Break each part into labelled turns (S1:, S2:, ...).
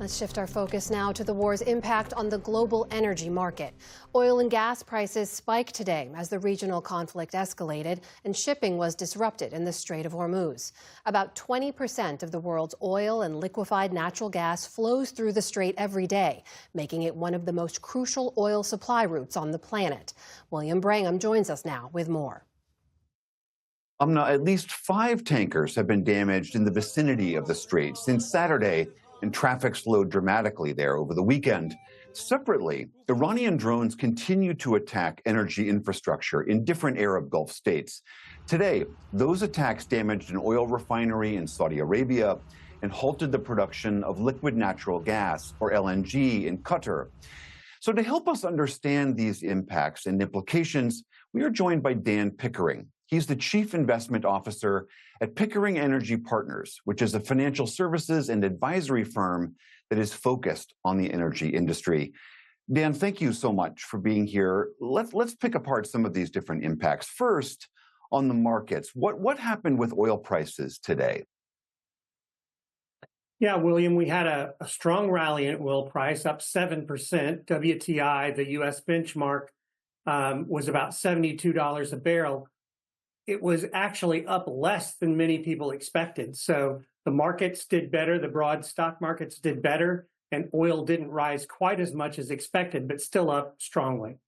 S1: Let's shift our focus now to the war's impact on the global energy market. Oil and gas prices spiked today as the regional conflict escalated and shipping was disrupted in the Strait of Hormuz. About 20% of the world's oil and liquefied natural gas flows through the strait every day, making it one of the most crucial oil supply routes on the planet. William Brangham joins us now with more.
S2: At least 5 tankers have been damaged in the vicinity of the strait since Saturday, and traffic slowed dramatically there over the weekend. Separately, Iranian drones continue to attack energy infrastructure in different Arab Gulf states. Today, those attacks damaged an oil refinery in Saudi Arabia and halted the production of liquid natural gas, or LNG, in Qatar. So to help us understand these impacts and implications, we are joined by Dan Pickering. He's the Chief Investment Officer at Pickering Energy Partners, which is a financial services and advisory firm that is focused on the energy industry. Dan, thank you so much for being here. Let's pick apart some of these different impacts. First, on the markets, what happened with oil prices today?
S3: Yeah, William, we had a strong rally in oil price, up 7%. WTI, the U.S. benchmark, was about $72 a barrel. It was actually up less than many people expected. So the markets did better, the broad stock markets did better, and oil didn't rise quite as much as expected, but still up strongly.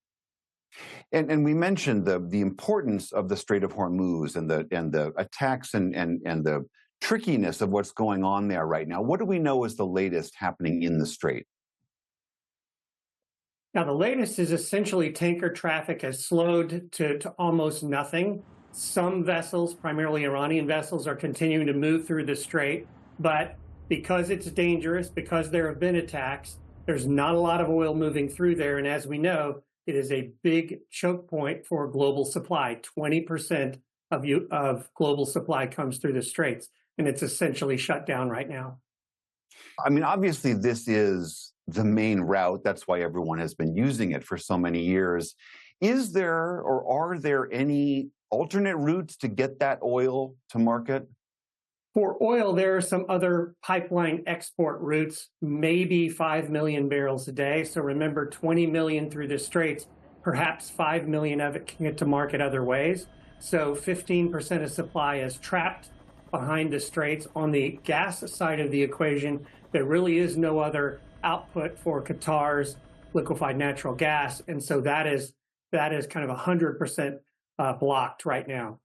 S2: And we mentioned the importance of the Strait of Hormuz and the attacks and the trickiness of what's going on there right now. What do we know is the latest happening in the strait?
S3: Now, the latest is essentially tanker traffic has slowed to almost nothing. Some vessels, primarily Iranian vessels, are continuing to move through the strait, but because it's dangerous, because there have been attacks, there's not a lot of oil moving through there. And as we know, it is a big choke point for global supply. 20% of global supply comes through the straits, and it's essentially shut down right now.
S2: I mean, obviously, this is the main route. That's why everyone has been using it for so many years. Is there or are there any alternate routes to get that oil to market?
S3: For oil, there are some other pipeline export routes, maybe 5 million barrels a day. So remember, 20 million through the straits, perhaps 5 million of it can get to market other ways. So 15% of supply is trapped behind the straits. On the gas side of the equation, there really is no other output for Qatar's liquefied natural gas. And so that is kind of 100% blocked right now.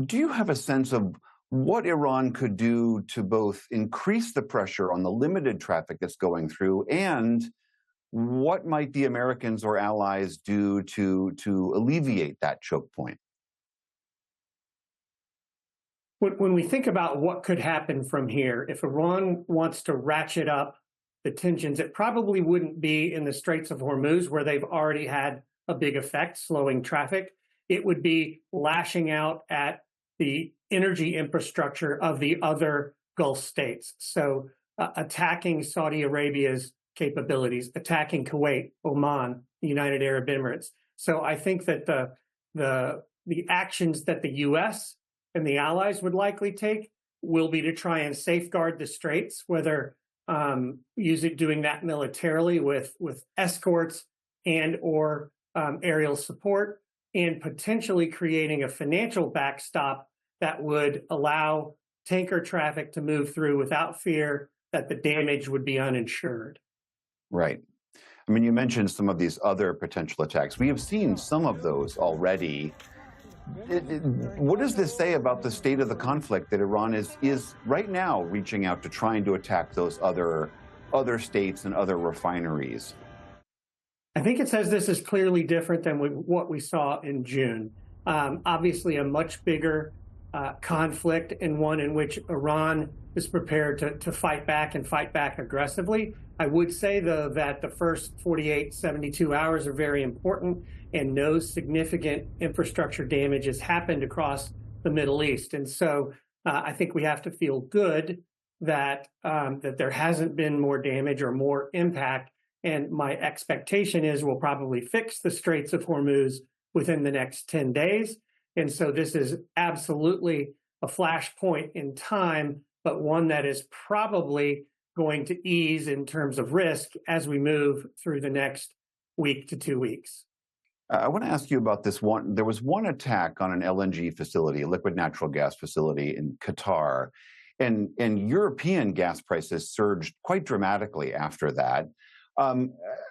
S2: Do you have a sense of what Iran could do to both increase the pressure on the limited traffic that's going through, and what might the Americans or allies do to alleviate that choke point?
S3: When we think about what could happen from here, if Iran wants to ratchet up the tensions, it probably wouldn't be in the Straits of Hormuz, where they've already had a big effect, slowing traffic. It would be lashing out at the energy infrastructure of the other Gulf states. So attacking Saudi Arabia's capabilities, attacking Kuwait, Oman, the United Arab Emirates. So I think that the actions that the U.S. and the allies would likely take will be to try and safeguard the straits, whether doing that militarily with escorts and or aerial support, and potentially creating a financial backstop that would allow tanker traffic to move through without fear that the damage would be uninsured.
S2: Right. I mean, you mentioned some of these other potential attacks. We have seen some of those already. What does this say about the state of the conflict, that Iran is right now reaching out to trying to attack those other states and other refineries?
S3: I think it says this is clearly different than what we saw in June. Obviously, a much bigger conflict, and one in which Iran is prepared to fight back and fight back aggressively. I would say, though, that the first 48, 72 hours are very important, and no significant infrastructure damage has happened across the Middle East. And so I think we have to feel good that there hasn't been more damage or more impact. And my expectation is we'll probably fix the Straits of Hormuz within the next 10 days. And so this is absolutely a flashpoint in time, but one that is probably going to ease in terms of risk as we move through the next week to 2 weeks.
S2: I want to ask you about this one. There was one attack on an LNG facility, a liquid natural gas facility in Qatar, and European gas prices surged quite dramatically after that.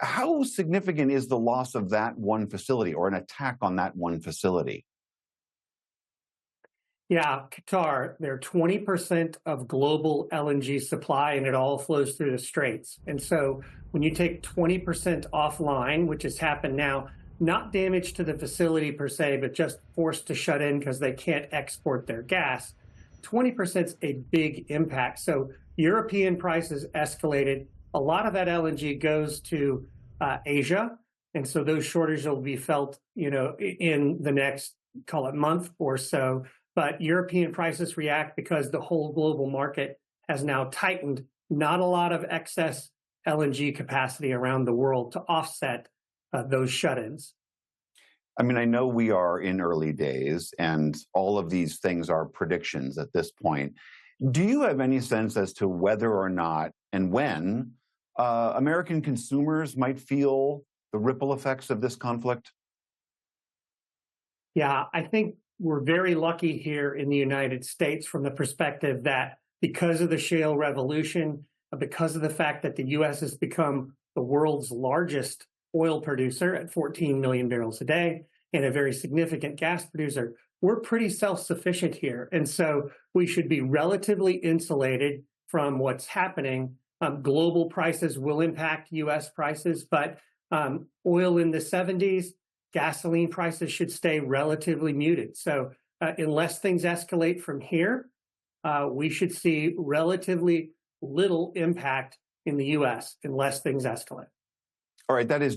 S2: How significant is the loss of that one facility or an attack on that one facility?
S3: Yeah, Qatar, they're 20% of global LNG supply, and it all flows through the straits. And so when you take 20% offline, which has happened now, not damage to the facility per se, but just forced to shut in because they can't export their gas, 20% is a big impact. So European prices escalated. A lot of that LNG goes to Asia. And so those shortages will be felt, in the next, call it month or so. But European prices react because the whole global market has now tightened. Not a lot of excess LNG capacity around the world to offset those shut-ins.
S2: I mean, I know we are in early days and all of these things are predictions at this point. Do you have any sense as to whether or not and when American consumers might feel the ripple effects of this conflict?
S3: Yeah, I think we're very lucky here in the United States from the perspective that because of the shale revolution, because of the fact that the U.S. has become the world's largest oil producer at 14 million barrels a day and a very significant gas producer, we're pretty self-sufficient here. And so we should be relatively insulated from what's happening. Global prices will impact U.S. prices, but oil in the 70s, gasoline prices should stay relatively muted. So unless things escalate from here, we should see relatively little impact in the U.S. unless things escalate.
S2: All right, that is